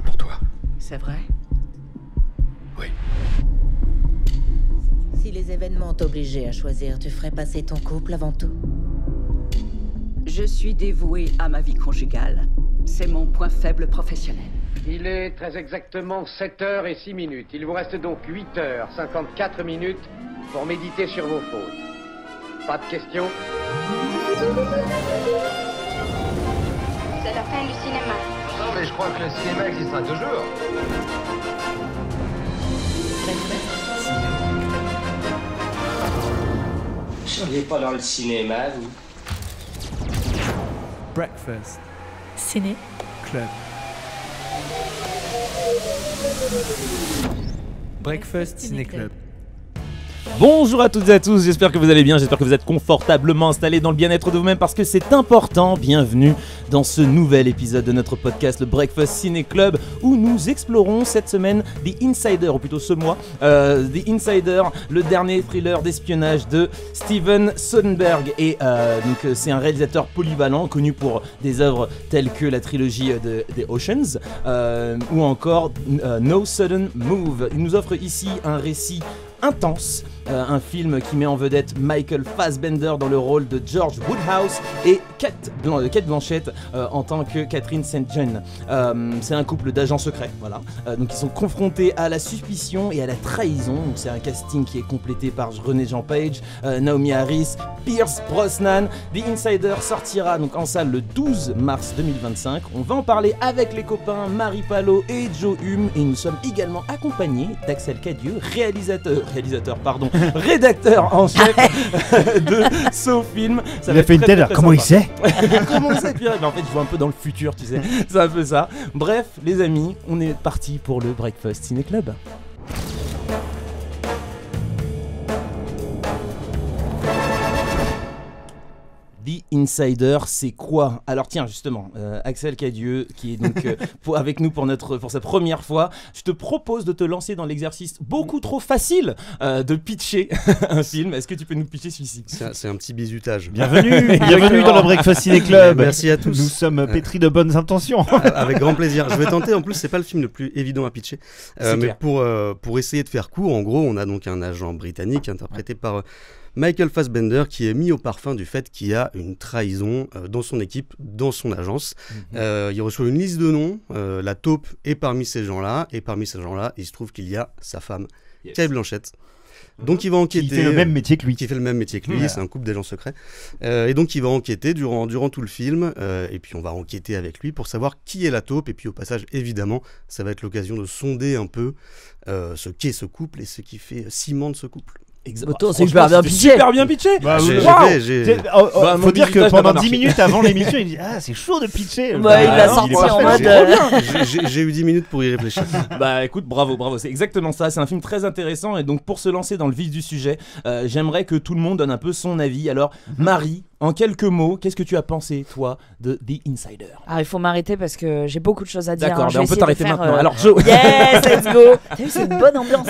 pour toi. C'est vrai? Oui. Si les événements t'obligeaient à choisir, tu ferais passer ton couple avant tout? Je suis dévouée à ma vie conjugale. C'est mon point faible professionnel. Il est très exactement 7h06. Il vous reste donc 8h54 pour méditer sur vos fautes. Pas de questions? C'est la fin du cinéma. Non, mais je crois que le cinéma existera toujours. Vous seriez pas dans le cinéma, vous? Breakfast Ciné Club. Breakfast Ciné Club. Bonjour à toutes et à tous, j'espère que vous allez bien, j'espère que vous êtes confortablement installés dans le bien-être de vous-même parce que c'est important. Bienvenue dans ce nouvel épisode de notre podcast, le Breakfast Ciné Club, où nous explorons cette semaine The Insider, ou plutôt ce mois, The Insider, le dernier thriller d'espionnage de Steven Soderbergh. Et donc c'est un réalisateur polyvalent, connu pour des œuvres telles que la trilogie des Oceans, ou encore No Sudden Move. Il nous offre ici un récit intense, un film qui met en vedette Michael Fassbender dans le rôle de George Woodhouse et Kate Blanchett en tant que Catherine St. John. C'est un couple d'agents secrets, voilà. Donc ils sont confrontés à la suspicion et à la trahison. Donc c'est un casting qui est complété par René Jean Page, Naomi Harris, Pierce Brosnan. The Insider sortira donc en salle le 12 mars 2025. On va en parler avec les copains Marie Palot et Joe Hume, et nous sommes également accompagnés d'Axel Cadieux, rédacteur en chef de SoFilm. Ça Il a fait une telle, comment il sait? Comment il sait, Pierre? En fait, je vois un peu dans le futur, tu sais. C'est un peu ça. Bref, les amis, on est parti pour le Breakfast Ciné Club. The Insider, c'est quoi? Alors tiens, justement, Axel Cadieux, qui est donc avec nous pour sa première fois, je te propose de te lancer dans l'exercice beaucoup trop facile de pitcher un film. Est-ce que tu peux nous pitcher celui-ci? C'est un petit bizutage. Bienvenue dans le Breakfast Ciné Club. Merci à tous. Nous sommes pétris de bonnes intentions. Avec grand plaisir. Je vais tenter. En plus, c'est pas le film le plus évident à pitcher. Mais pour essayer de faire court, en gros, on a donc un agent britannique interprété par Michael Fassbender, qui est mis au parfum du fait qu'il y a une trahison dans son équipe, dans son agence. Il reçoit une liste de noms, la taupe est parmi ces gens-là, et parmi ces gens-là, il se trouve qu'il y a sa femme, Kate Blanchett. Donc il va enquêter. Qui fait le même métier que lui. Voilà. C'est un couple d'agents secrets. Et donc il va enquêter durant tout le film, et puis on va enquêter avec lui pour savoir qui est la taupe, et puis au passage, évidemment, ça va être l'occasion de sonder un peu ce qu'est ce couple et ce qui fait ciment de ce couple. Exactement. C'est super bien pitché. Super bien pitché. Faut dire que pendant 10 minutes avant l'émission, il dit c'est chaud de pitcher. Il l'a sorti en mode. J'ai eu 10 minutes pour y réfléchir. Bah écoute, bravo, c'est exactement ça. C'est un film très intéressant, et donc pour se lancer dans le vif du sujet, j'aimerais que tout le monde donne un peu son avis. Alors Marie, en quelques mots, qu'est-ce que tu as pensé, toi, de The Insider? Ah, il faut m'arrêter parce que j'ai beaucoup de choses à dire. D'accord, on peut t'arrêter maintenant. Alors Joe. Yes, let's go. T'as vu, c'est une bonne ambiance.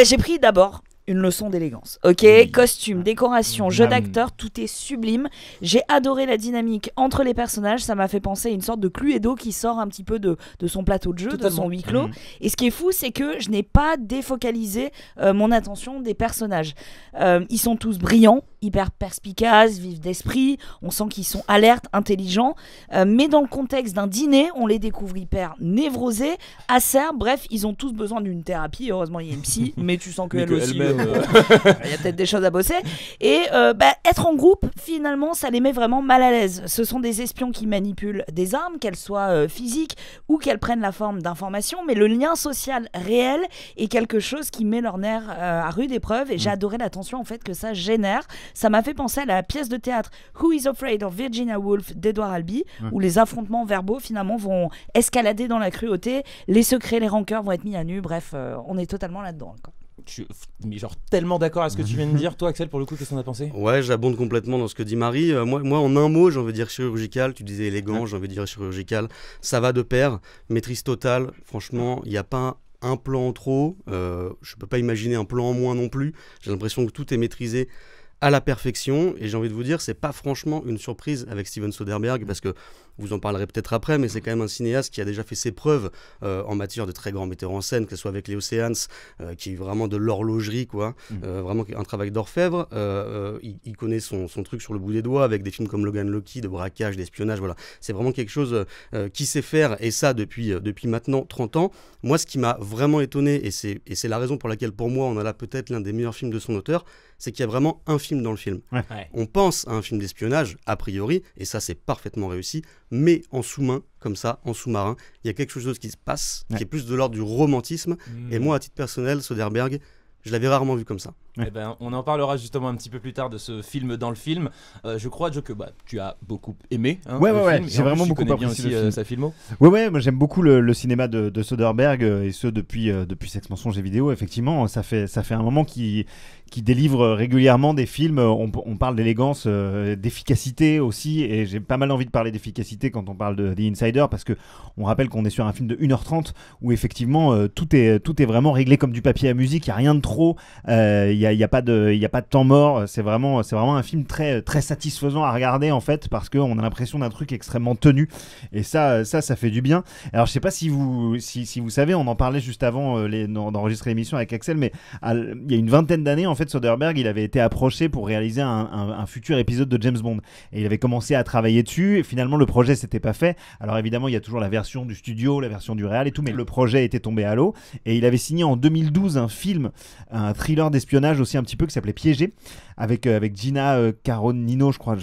J'ai pris d'abord une leçon d'élégance. Ok, costume, décoration, jeu d'acteur, tout est sublime. J'ai adoré la dynamique entre les personnages. Ça m'a fait penser à une sorte de Cluedo qui sort un petit peu de son plateau de jeu, de son huis clos. Et ce qui est fou, c'est que je n'ai pas défocalisé mon attention des personnages. Ils sont tous brillants, hyper perspicaces, vifs d'esprit. On sent qu'ils sont alertes, intelligents. Mais dans le contexte d'un dîner, on les découvre hyper névrosés, acerbes. Bref, ils ont tous besoin d'une thérapie. Heureusement, il y a une psy, mais tu sens qu'elle aussi... il y a peut-être des choses à bosser. Et être en groupe, finalement, ça les met vraiment mal à l'aise. Ce sont des espions qui manipulent des armes, qu'elles soient physiques ou qu'elles prennent la forme d'informations, mais le lien social réel est quelque chose qui met leur nerf à rude épreuve, et j'ai adoré la tension en fait que ça génère. Ça m'a fait penser à la pièce de théâtre Who is Afraid of Virginia Woolf d'Edouard Albee, où les affrontements verbaux finalement vont escalader dans la cruauté, les secrets, les rancœurs vont être mis à nu. Bref, on est totalement là-dedans, quoi. Mais genre tellement d'accord à ce que tu viens de dire. Toi Axel, pour le coup, qu'est-ce qu'on a pensé? Ouais, j'abonde complètement dans ce que dit Marie. Moi en un mot, j'ai envie de dire chirurgical. Tu disais élégant, j'ai envie de dire chirurgical. Ça va de pair, maîtrise totale. Franchement, il n'y a pas un plan en trop. Je peux pas imaginer un plan en moins non plus. J'ai l'impression que tout est maîtrisé à la perfection, et j'ai envie de vous dire, c'est pas franchement une surprise avec Steven Soderbergh, parce que vous en parlerez peut-être après, mais c'est quand même un cinéaste qui a déjà fait ses preuves en matière de très grands metteurs en scène, que ce soit avec les Oceans, qui est vraiment de l'horlogerie, quoi, vraiment un travail d'orfèvre. Il connaît son truc sur le bout des doigts, avec des films comme Logan Lucky, de braquage, d'espionnage, voilà. C'est vraiment quelque chose qu'il sait faire, et ça depuis maintenant 30 ans. Moi, ce qui m'a vraiment étonné, et c'est la raison pour laquelle pour moi on a là peut-être l'un des meilleurs films de son auteur, c'est qu'il y a vraiment un film dans le film. Ouais. On pense à un film d'espionnage, a priori, et ça c'est parfaitement réussi, mais en sous-main, comme ça, en sous-marin, il y a quelque chose qui se passe, qui est plus de l'ordre du romantisme, et moi, à titre personnel, Soderbergh, je l'avais rarement vu comme ça. Eh ben, on en parlera justement un petit peu plus tard de ce film dans le film. Je crois, Joe, que tu as beaucoup aimé. Hein, ouais, j'ai vraiment beaucoup apprécié aussi sa filmo. Ouais, moi j'aime beaucoup le cinéma de Soderbergh, et ce depuis Sex, mensonges et vidéos. Effectivement, ça fait un moment qui délivre régulièrement des films. On parle d'élégance, d'efficacité aussi, et j'ai pas mal envie de parler d'efficacité quand on parle de The Insider, parce que on rappelle qu'on est sur un film de 1h30 où effectivement tout est vraiment réglé comme du papier à musique. Il y a rien de trop. Il y a pas de temps mort. C'est vraiment un film très très satisfaisant à regarder en fait, parce qu'on a l'impression d'un truc extrêmement tenu, et ça fait du bien. Alors je sais pas si vous savez, on en parlait juste avant d'enregistrer l'émission avec Axel, mais il y a une vingtaine d'années en fait, Soderbergh, il avait été approché pour réaliser un futur épisode de James Bond, et il avait commencé à travailler dessus, et finalement le projet s'était pas fait. Alors évidemment il y a toujours la version du studio, la version du réal et tout, mais le projet était tombé à l'eau, et il avait signé en 2012 un thriller d'espionnage aussi un petit peu, qui s'appelait Piégé, avec Gina Carano, je crois,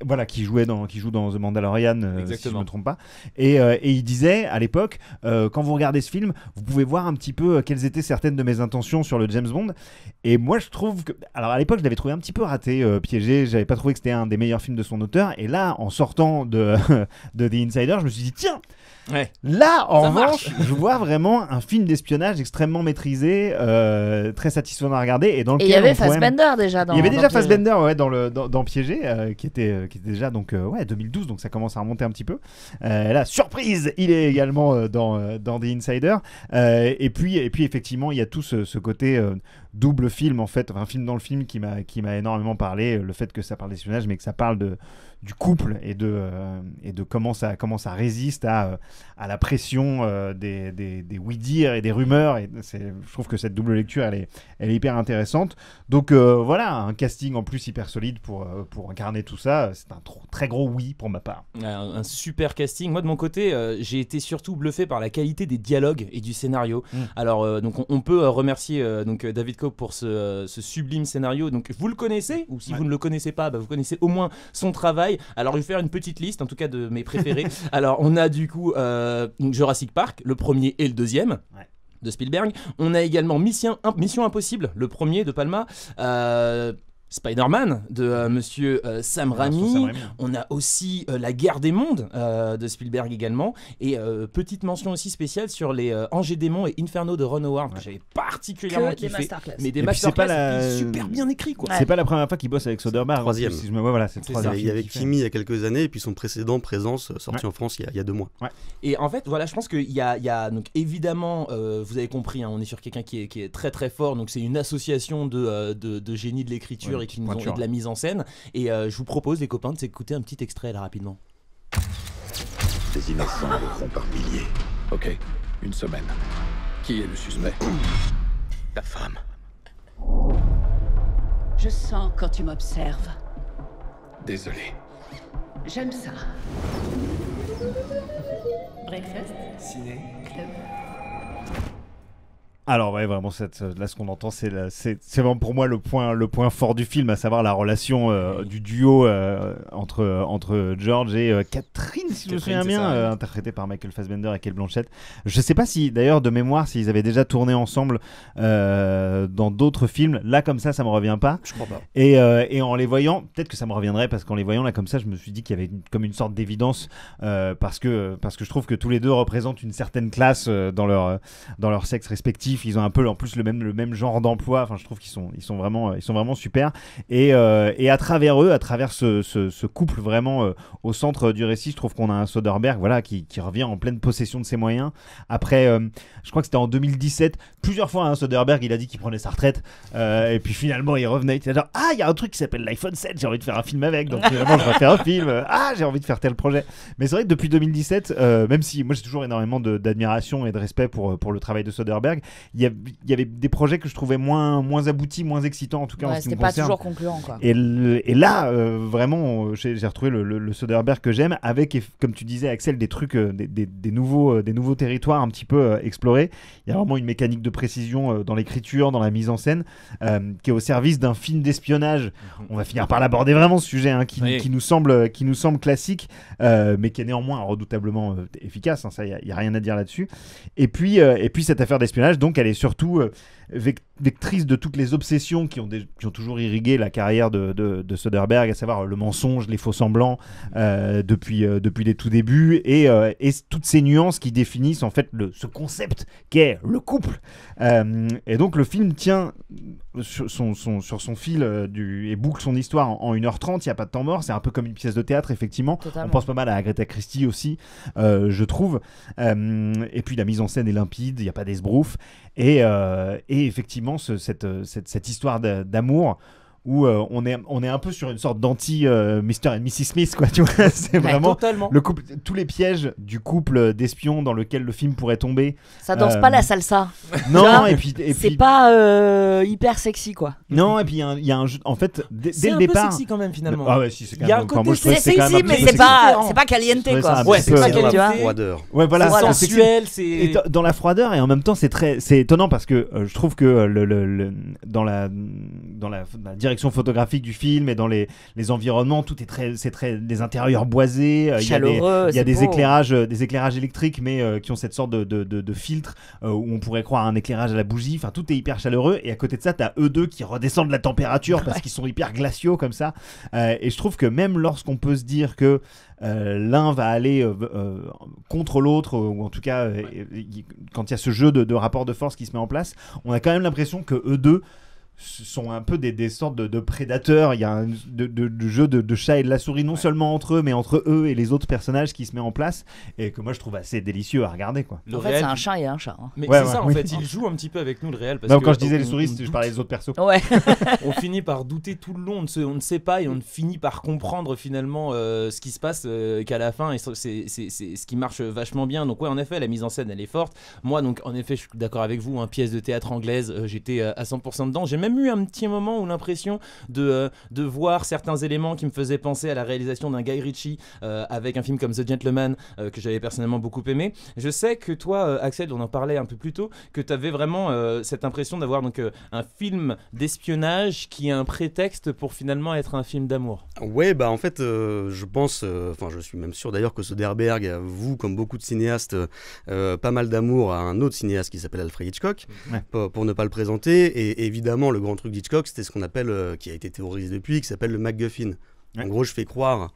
voilà, qui joue dans The Mandalorian, si je me trompe pas, et il disait à l'époque, quand vous regardez ce film, vous pouvez voir un petit peu quelles étaient certaines de mes intentions sur le James Bond. Et moi je trouve que, alors à l'époque je l'avais trouvé un petit peu raté, Piégé, j'avais pas trouvé que c'était un des meilleurs films de son auteur, et là en sortant de The Insider, je me suis dit tiens, là en revanche je vois vraiment un film d'espionnage extrêmement maîtrisé, très satisfaisant à regarder, et dans lequel il y avait Fassbender déjà dans, il y avait déjà Fassbender dans Piégé, qui était déjà donc 2012, donc ça commence à remonter un petit peu. Là, surprise, il est également dans The Insider, et puis effectivement il y a tout ce côté double film en fait, un film dans le film qui m'a énormément parlé, le fait que ça parle d'espionnage mais que ça parle du couple et de comment ça résiste à la pression des oui-dire et des rumeurs, et je trouve que cette double lecture elle est hyper intéressante. Donc voilà, un casting en plus hyper solide pour incarner tout ça. C'est un très gros oui pour ma part. Un super casting. Moi de mon côté, j'ai été surtout bluffé par la qualité des dialogues et du scénario. Alors donc on peut remercier donc David Koepp pour ce sublime scénario. Donc vous le connaissez, ou si vous ne le connaissez pas, vous connaissez au moins son travail. Alors je vais faire une petite liste en tout cas de mes préférés. Alors on a du coup Jurassic Park, le premier et le deuxième. De Spielberg. On a également Mission Impossible, le premier de Palma. Spider-Man de monsieur Sam Raimi. On a aussi La Guerre des Mondes de Spielberg également. Et petite mention aussi spéciale sur les Ange et Démons et Inferno de Ron Howard, que j'avais particulièrement kiffé. Mais des masterclass super bien écrits, quoi. C'est pas la première fois qu'il bosse avec Soderbergh. Troisième. Voilà, c'est le troisième. Il y avait Kimi il y a quelques années, et puis son précédent Présence, sorti en France il y a 2 mois. Et en fait, voilà, je pense qu'il y a donc évidemment, vous avez compris, hein, on est sur quelqu'un qui est très très fort. Donc c'est une association de génie de l'écriture et de la mise en scène, et je vous propose les copains de s'écouter un petit extrait là rapidement. Des innocents mourront par milliers. Ok, une semaine. Qui est le suspect? Ta femme. Je sens quand tu m'observes. Désolé. J'aime ça. Breakfast Ciné Club. Alors ouais, vraiment là ce qu'on entend c'est vraiment pour moi le point fort du film, à savoir la relation du duo entre George et Catherine, si je me souviens bien, interprétée par Michael Fassbender et Cate Blanchett. Je sais pas si d'ailleurs de mémoire s'ils avaient déjà tourné ensemble dans d'autres films. Là comme ça me revient pas. Je crois pas. Et en les voyant, peut-être que ça me reviendrait, parce qu'en les voyant là comme ça, je me suis dit qu'il y avait comme une sorte d'évidence, parce que je trouve que tous les deux représentent une certaine classe dans leur sexe respectif, créatifs, ils ont un peu en plus le même genre d'emploi. Enfin, je trouve qu'ils sont vraiment super. Et à travers eux, à travers ce couple vraiment au centre du récit, je trouve qu'on a un Soderbergh voilà, qui revient en pleine possession de ses moyens. Après, je crois que c'était en 2017, plusieurs fois Soderbergh il a dit qu'il prenait sa retraite et puis finalement il revenait, il était genre il y a un truc qui s'appelle l'iPhone 7, j'ai envie de faire un film avec, donc finalement je vais faire un film, j'ai envie de faire tel projet. Mais c'est vrai que depuis 2017, même si moi j'ai toujours énormément d'admiration et de respect pour le travail de Soderbergh, il y avait des projets que je trouvais moins aboutis, moins excitants en tout cas en ce qui me concerne. C'était pas toujours concluant quoi. Et là vraiment j'ai retrouvé le Soderbergh que j'aime, avec, comme tu disais Axel, des trucs, des nouveaux territoires un petit peu explorés. Il y a vraiment une mécanique de précision dans l'écriture, dans la mise en scène, qui est au service d'un film d'espionnage. On va finir par l'aborder vraiment ce sujet, qui nous semble classique, mais qui est néanmoins redoutablement efficace. Ça, il y a rien à dire là-dessus. Et puis cette affaire d'espionnage, donc, elle est surtout vectrice de toutes les obsessions qui ont toujours irrigué la carrière de Soderbergh, à savoir le mensonge, les faux semblants, depuis les tout débuts, et toutes ces nuances qui définissent en fait ce concept qu'est le couple. Et donc le film tient sur son fil et boucle son histoire en 1h30, il n'y a pas de temps mort, c'est un peu comme une pièce de théâtre effectivement. Totalement. On pense pas mal à Agatha Christie aussi, je trouve, et puis la mise en scène est limpide, il n'y a pas d'esbrouf, et effectivement cette histoire d'amour où on est un peu sur une sorte d'anti Mr. et Mrs. Smith, quoi, tu vois. C'est vraiment le couple, tous les pièges du couple d'espions dans lequel le film pourrait tomber. Ça danse pas la salsa. Non, et puis c'est pas hyper sexy, quoi. Non, et puis il y a un jeu, en fait, dès le départ. C'est un peu sexy quand même finalement. Ah ouais, si, c'est quand même. Il y a un côté sexy, mais c'est pas caliente, quoi. Ouais, c'est pas caliente. Froideur. Ouais, voilà, c'est sensuel, c'est dans la froideur, et en même temps c'est étonnant parce que je trouve que dans la direction photographique du film et dans les environnements, tout c'est très des intérieurs boisés, il y a des éclairages électriques, mais qui ont cette sorte de filtre où on pourrait croire un éclairage à la bougie. Enfin, tout est hyper chaleureux, et à côté de ça t'as eux deux qui redescendent la température parce qu'ils sont hyper glaciaux comme ça, et je trouve que même lorsqu'on peut se dire que l'un va aller contre l'autre, ou en tout cas quand il y a ce jeu de rapport de force qui se met en place, on a quand même l'impression que eux deux sont un peu des sortes de prédateurs. Il y a un jeu de chat et de la souris, non seulement entre eux, mais entre eux et les autres personnages qui se met en place, et que moi je trouve assez délicieux à regarder, quoi. En fait, c'est un chat et un chat. Mais c'est ça, en fait, il joue un petit peu avec nous, le réel. Parce que quand je disais les souris, je parlais des autres persos. Ouais. On finit par douter tout le long, on ne sait pas, et on finit par comprendre finalement ce qui se passe, qu'à la fin, et c'est ce qui marche vachement bien. Donc ouais, en effet, la mise en scène, elle est forte. Moi, donc en effet, je suis d'accord avec vous, pièce de théâtre anglaise, j'étais à 100% dedans. J'ai même eu un petit moment où l'impression de voir certains éléments qui me faisaient penser à la réalisation d'un Guy Ritchie avec un film comme The Gentleman que j'avais personnellement beaucoup aimé. Je sais que toi, Axel, on en parlait un peu plus tôt, que tu avais vraiment cette impression d'avoir donc un film d'espionnage qui est un prétexte pour finalement être un film d'amour. Ouais, bah en fait, je pense, je suis même sûr d'ailleurs que Soderbergh avoue, comme beaucoup de cinéastes, pas mal d'amour à un autre cinéaste qui s'appelle Alfred Hitchcock, pour ne pas le présenter. Et évidemment, le grand truc d'Hitchcock, c'était ce qu'on appelle, qui a été théorisé depuis, qui s'appelle le MacGuffin. En gros, je fais croire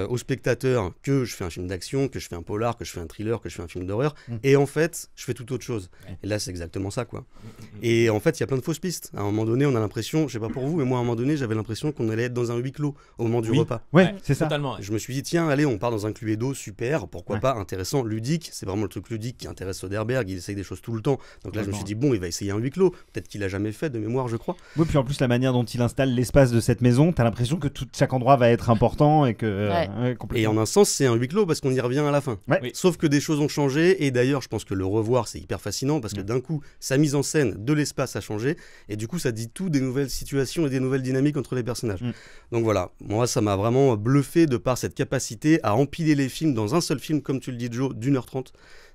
au spectateur que je fais un film d'action, que je fais un polar, que je fais un thriller, que je fais un film d'horreur, et en fait, je fais tout autre chose. Et là, c'est exactement ça, quoi. Et en fait, il y a plein de fausses pistes. À un moment donné, on a l'impression, je sais pas pour vous, mais moi, à un moment donné, j'avais l'impression qu'on allait être dans un huis clos au moment du repas. Ouais, c'est ça. Totalement, ouais. Je me suis dit, tiens, allez, on part dans un Cluedo, super, pourquoi pas, intéressant, ludique. C'est vraiment le truc ludique qui intéresse Soderbergh, il essaye des choses tout le temps. Donc là, je me suis dit, bon, il va essayer un huis clos. Peut-être qu'il a jamais fait de mémoire, je crois. Oui, puis en plus, la manière dont il installe l'espace de cette maison, t'as l'impression que chaque endroit va être important et que. Et en un sens, c'est un huis clos parce qu'on y revient à la fin. Ouais. Sauf que des choses ont changé, et d'ailleurs, je pense que le revoir, c'est hyper fascinant parce que d'un coup, sa mise en scène de l'espace a changé, et du coup, ça dit tout des nouvelles situations et des nouvelles dynamiques entre les personnages. Donc voilà, moi, ça m'a vraiment bluffé de par cette capacité à empiler les films dans un seul film, comme tu le dis, Joe, d'1h30.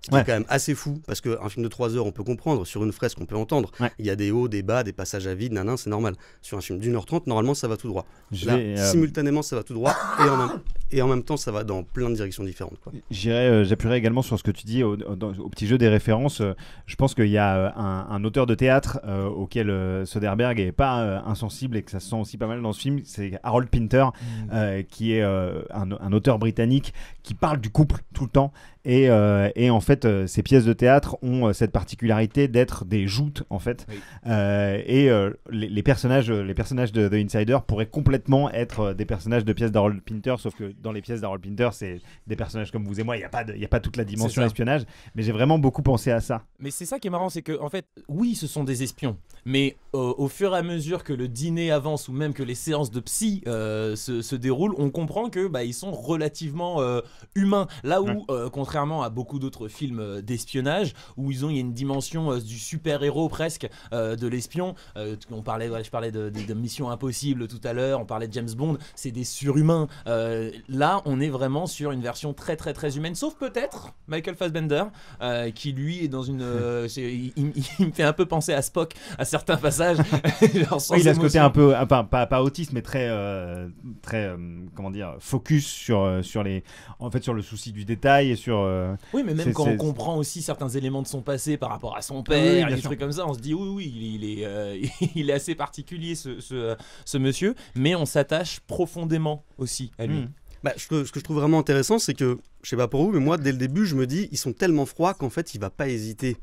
Ce qui est quand même assez fou, parce qu'un film de 3 heures, on peut comprendre, sur une fresque, on peut entendre. Il y a des hauts, des bas, des passages à vide, c'est normal. Sur un film d'1h30, normalement, ça va tout droit. Simultanément, ça va tout droit, et en même temps, ça va dans plein de directions différentes, quoi. J'appuierai également sur ce que tu dis au petit jeu des références. Je pense qu'il y a un auteur de théâtre auquel Soderbergh n'est pas insensible, et que ça se sent aussi pas mal dans ce film, c'est Harold Pinter, qui est un auteur britannique qui parle du couple tout le temps. Et en fait, fait, ces pièces de théâtre ont cette particularité d'être des joutes, en fait. Oui. Les personnages de The Insider pourraient complètement être des personnages de pièces d'Harold Pinter, sauf que dans les pièces d'Harold Pinter, c'est des personnages comme vous et moi, il n'y a pas toute la dimension espionnage, mais j'ai vraiment beaucoup pensé à ça. Mais c'est ça qui est marrant, c'est que en fait, oui, ce sont des espions, mais au fur et à mesure que le dîner avance ou même que les séances de psy se déroulent, on comprend que ils sont relativement humains. Là où, contrairement à beaucoup d'autres films d'espionnage, où il y a une dimension du super-héros presque, de l'espion, je parlais de Mission Impossible tout à l'heure, on parlait de James Bond, c'est des surhumains. Là, on est vraiment sur une version très très très humaine, sauf peut-être Michael Fassbender, qui lui est dans une... il me fait un peu penser à Spock à certains passages. Genre sans il a ce côté émotion. un peu, enfin pas autiste, mais très comment dire, focus sur le souci du détail et sur. Oui, mais même quand on comprend aussi certains éléments de son passé par rapport à son père, des trucs comme ça, on se dit oui, il est assez particulier ce monsieur, mais on s'attache profondément aussi à lui. Ce que je trouve vraiment intéressant, c'est que, je sais pas pour vous, mais moi, dès le début, je me dis, ils sont tellement froids qu'en fait, il va pas hésiter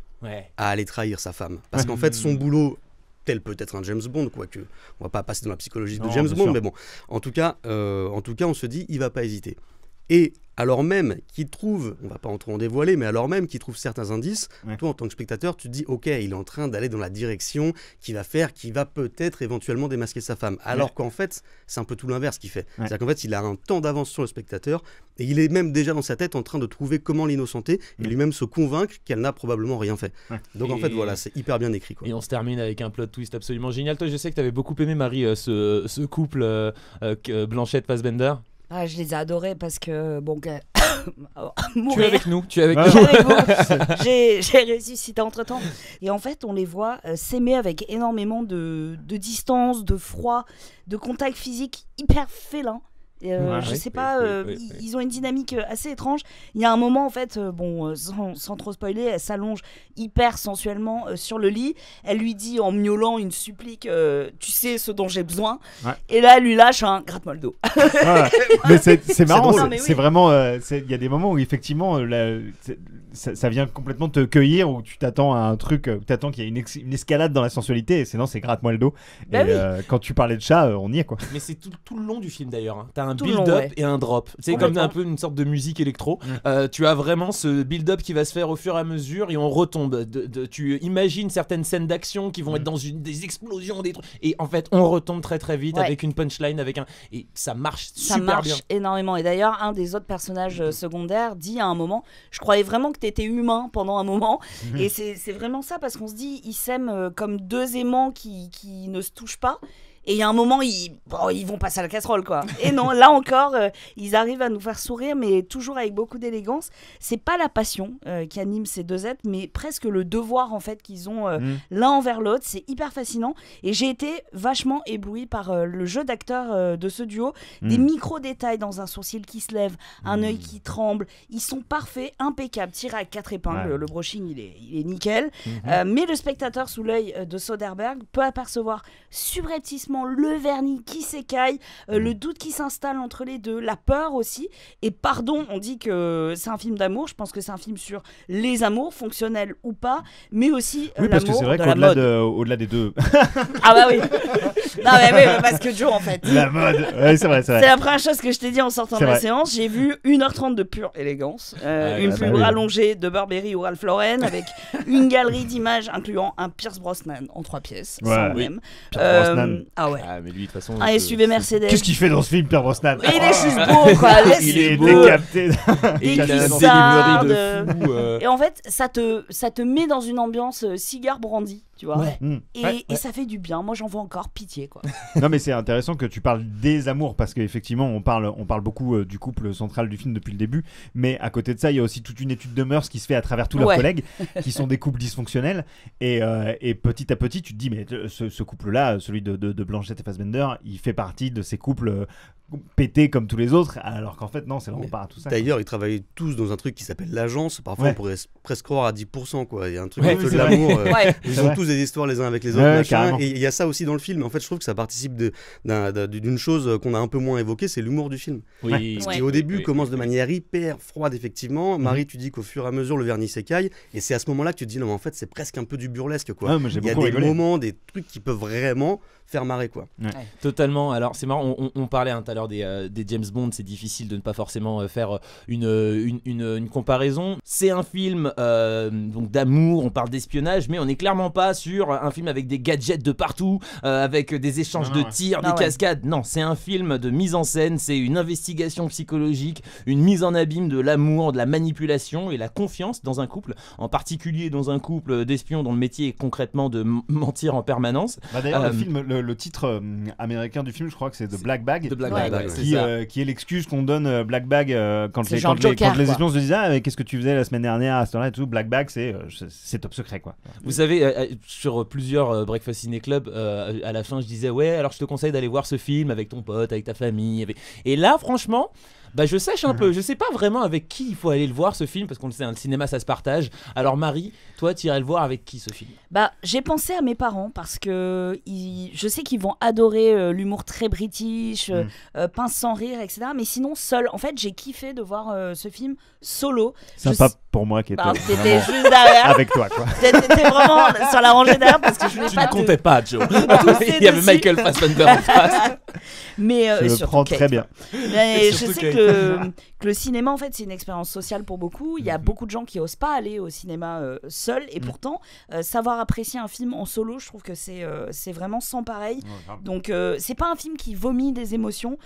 à aller trahir sa femme. Parce qu'en fait, son boulot, tel peut être un James Bond, quoique, on va pas passer dans la psychologie de James Bond, mais bon, en tout cas, on se dit, il va pas hésiter. Et alors même qu'il trouve, on va pas en trop en dévoiler, mais alors même qu'il trouve certains indices, toi en tant que spectateur, tu te dis ok, il est en train d'aller dans la direction qui va peut-être éventuellement démasquer sa femme. Alors qu'en fait, c'est un peu tout l'inverse qu'il fait. C'est-à-dire qu'en fait, il a un temps d'avance sur le spectateur et il est même déjà dans sa tête en train de trouver comment l'innocenter et lui-même se convaincre qu'elle n'a probablement rien fait. Donc en fait, voilà, c'est hyper bien écrit, quoi. Et on se termine avec un plot twist absolument génial. Toi, je sais que tu avais beaucoup aimé, Marie, ce couple Blanchett-Fassbender. Ah, je les ai adorés parce que tu es avec nous, J'ai ressuscité entre-temps. Et en fait, on les voit s'aimer avec énormément de distance, de froid, de contact physique hyper félin. Je sais pas, ils ont une dynamique assez étrange. Il y a un moment, en fait, sans trop spoiler, elle s'allonge hyper sensuellement sur le lit. Elle lui dit en miaulant une supplique, tu sais ce dont j'ai besoin. Et là, elle lui lâche un gratte-moi le dos. Mais c'est marrant, c'est oui. vraiment. Il y a des moments où effectivement, ça vient complètement te cueillir, où tu t'attends à un truc, où tu attends qu'il y ait une escalade dans la sensualité, et sinon c'est gratte-moi le dos. Quand tu parlais de chat, on y est, quoi. Mais c'est tout le long du film d'ailleurs. Hein. T'as un build-up et un drop. C'est comme un peu une sorte de musique électro. Tu as vraiment ce build-up qui va se faire au fur et à mesure et on retombe. Tu imagines certaines scènes d'action qui vont être dans des explosions, des trucs. Et en fait, on retombe très très vite avec une punchline, et ça marche super bien. Ça marche énormément. Et d'ailleurs, un des autres personnages secondaires dit à un moment, je croyais vraiment que t'étais humain pendant un moment. Et c'est vraiment ça, parce qu'on se dit, ils s'aiment comme deux aimants qui ne se touchent pas. Et il y a un moment, ils vont passer à la casserole, quoi. Et non, là encore, ils arrivent à nous faire sourire, mais toujours avec beaucoup d'élégance. C'est pas la passion qui anime ces deux êtres, mais presque le devoir, en fait, qu'ils ont l'un envers l'autre. C'est hyper fascinant. Et j'ai été vachement éblouie par le jeu d'acteurs de ce duo. Des micro-détails dans un sourcil qui se lève, un œil qui tremble. Ils sont parfaits, impeccables, tirés à 4 épingles. Le brushing, il est nickel. Mais le spectateur, sous l'œil de Soderbergh, peut apercevoir subrepticement le vernis qui s'écaille, le doute qui s'installe entre les deux, la peur aussi. Et pardon, on dit que c'est un film d'amour, je pense que c'est un film sur les amours, fonctionnels ou pas, mais aussi oui, parce que c'est vrai qu'au-delà des deux... Ah bah oui. Non mais oui, parce que Joe, en fait, la mode, ouais, c'est vrai. C'est la première chose que je t'ai dit en sortant de la séance. J'ai vu 1h30 de pure élégance, une pub rallongée de Burberry ou Ralph Lauren avec une galerie d'images incluant un Pierce Brosnan en 3 pièces, sans même. Pierce Brosnan. Ah ouais. Ah, mais lui, de toute façon. Un SUV Mercedes. Qu'est-ce qu'il fait dans ce film, Pierre Brosnan? Il est juste beau, quoi. Il est décapté. Et il a une délivrerie de fou. Et en fait, ça te met dans une ambiance cigare brandy, tu vois. Et ça fait du bien. Moi, j'en vois encore pitié, quoi. Non, mais c'est intéressant que tu parles des amours, parce qu'effectivement, on parle beaucoup du couple central du film depuis le début. Mais à côté de ça, il y a aussi toute une étude de mœurs qui se fait à travers tous leurs collègues, qui sont des couples dysfonctionnels. Et petit à petit, tu te dis, mais ce couple-là, celui de Blanchett et Fassbender, il fait partie de ces couples pété comme tous les autres, alors qu'en fait non, c'est vraiment pas tout ça. D'ailleurs, ils travaillent tous dans un truc qui s'appelle l'agence. Parfois, on pourrait presque croire à 10%, quoi. Il y a un truc un peu de l'amour. Ils ont tous des histoires les uns avec les autres, et il y a ça aussi dans le film. En fait, je trouve que ça participe d'une chose qu'on a un peu moins évoquée, c'est l'humour du film. Qui au début commence de manière hyper froide, effectivement. Marie, tu dis qu'au fur et à mesure le vernis s'écaille, et c'est à ce moment-là que tu te dis non, mais en fait c'est presque un peu du burlesque, quoi. Il y a des moments, des trucs qui peuvent vraiment faire marrer, quoi. Totalement. Alors c'est marrant, on parlait tout à l'heure des James Bond, c'est difficile de ne pas forcément faire une comparaison. C'est un film donc d'amour, on parle d'espionnage, mais on n'est clairement pas sur un film avec des gadgets de partout, avec des échanges de tirs, des cascades. Non, c'est un film de mise en scène, c'est une investigation psychologique, une mise en abîme de l'amour, de la manipulation et la confiance dans un couple, en particulier dans un couple d'espions dont le métier est concrètement de mentir en permanence. D'ailleurs, le film, le titre américain du film, je crois que c'est The Black Bag, qui est l'excuse qu'on donne Black Bag quand les espions se disent qu'est-ce que tu faisais la semaine dernière à ce temps-là et tout. Black Bag, c'est top secret, quoi. Vous savez, sur plusieurs Breakfast Ciné Club, à la fin je disais alors je te conseille d'aller voir ce film avec ton pote, avec ta famille, et là franchement je sèche un peu, je sais pas vraiment avec qui il faut aller le voir ce film, parce qu'on le sait, le cinéma ça se partage. Alors Marie, toi tu irais le voir avec qui ce film? J'ai pensé à mes parents parce que je sais qu'ils vont adorer l'humour très british, pince sans rire, etc. Mais sinon seul, en fait j'ai kiffé de voir ce film solo. Sympa pour moi qui était t'étais juste derrière avec toi, quoi. T'étais vraiment sur la rangée derrière parce que je voulais pas. Tu ne comptais pas, Joe. Il y avait Michael Fassbender en face. Mais je le prends très bien. Mais je sais que le cinéma en fait c'est une expérience sociale pour beaucoup. Il y a beaucoup de gens qui osent pas aller au cinéma seuls, et pourtant savoir apprécier un film en solo, je trouve que c'est vraiment sans pareil. Donc c'est pas un film qui vomit des émotions,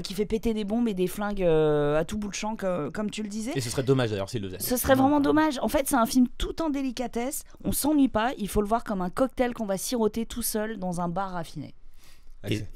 qui fait péter des bombes et des flingues à tout bout de champ comme tu le disais. Et ce serait dommage d'ailleurs s'il le faisait. Ce serait vraiment dommage. En fait c'est un film tout en délicatesse, on s'ennuie pas, il faut le voir comme un cocktail qu'on va siroter tout seul dans un bar raffiné.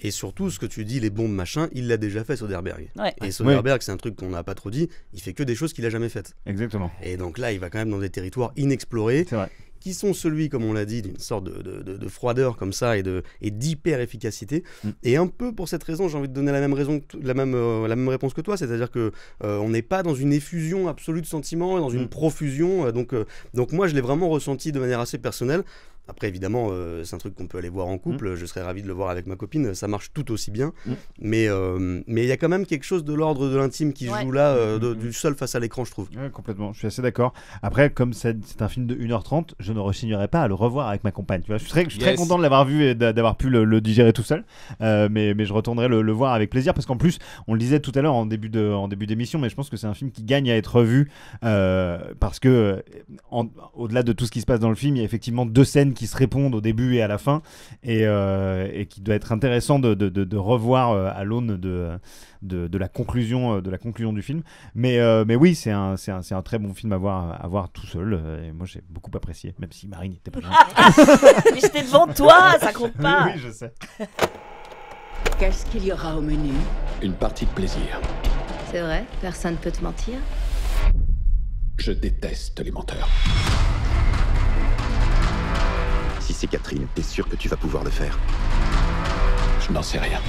Et surtout, ce que tu dis, les bombes machin, il l'a déjà fait, Soderbergh. Et Soderbergh, c'est un truc qu'on n'a pas trop dit, il fait que des choses qu'il a jamais faites. Exactement. Et donc là, il va quand même dans des territoires inexplorés. C'est vrai. Qui sont celui, comme on l'a dit, d'une sorte de froideur comme ça et d'hyper efficacité. Et un peu pour cette raison, j'ai envie de donner la même réponse que toi, c'est-à-dire que on n'est pas dans une effusion absolue de sentiments, dans une profusion. Donc moi, je l'ai vraiment ressenti de manière assez personnelle. Après, évidemment, c'est un truc qu'on peut aller voir en couple. Je serais ravi de le voir avec ma copine. Ça marche tout aussi bien. Mais il y a quand même quelque chose de l'ordre de l'intime qui joue là, du seul face à l'écran, je trouve. Ouais, complètement. Je suis assez d'accord. Après, comme c'est un film de 1h30, je ne rechignerai pas à le revoir avec ma compagne. Tu vois, je suis très content de l'avoir vu et d'avoir pu le digérer tout seul. Mais je retournerai le voir avec plaisir, parce qu'en plus, on le disait tout à l'heure en début d'émission, mais je pense que c'est un film qui gagne à être vu parce que au-delà de tout ce qui se passe dans le film, il y a effectivement 2 scènes qui se répondent au début et à la fin, et qui doit être intéressant de revoir à l'aune de la conclusion du film. Mais oui, c'est un très bon film à voir tout seul, et moi j'ai beaucoup apprécié, même si Marie n'était pas là. Mais j'étais devant toi, ça compte pas. Oui, je sais. Qu'est-ce qu'il y aura au menu? Une partie de plaisir. C'est vrai, personne ne peut te mentir. Je déteste les menteurs. Si c'est Catherine, t'es sûr que tu vas pouvoir le faire? Je n'en sais rien.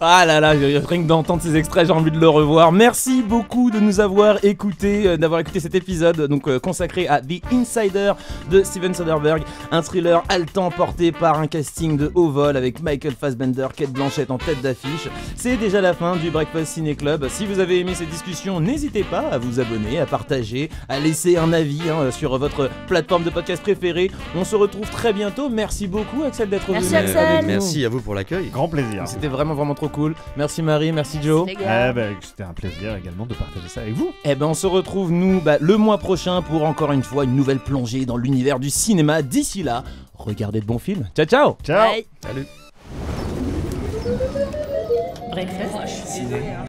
Ah là là, rien que d'entendre ces extraits, j'ai envie de le revoir. Merci beaucoup de nous avoir écouté, d'avoir écouté cet épisode donc consacré à The Insider de Steven Soderbergh, un thriller haletant porté par un casting de haut vol avec Michael Fassbender, Cate Blanchett en tête d'affiche. C'est déjà la fin du Breakfast Ciné Club. Si vous avez aimé cette discussion, n'hésitez pas à vous abonner, à partager, à laisser un avis sur votre plateforme de podcast préférée. On se retrouve très bientôt. Merci beaucoup Axel d'être venu. Merci Axel. Merci à vous pour l'accueil. Grand plaisir. C'était vraiment trop cool. Merci Marie, merci Joe. C'était un plaisir également de partager ça avec vous. On se retrouve nous le mois prochain pour encore une fois une nouvelle plongée dans l'univers du cinéma. D'ici là, regardez de bons films. Ciao ciao. Ciao. Bye. Salut. Breakfast.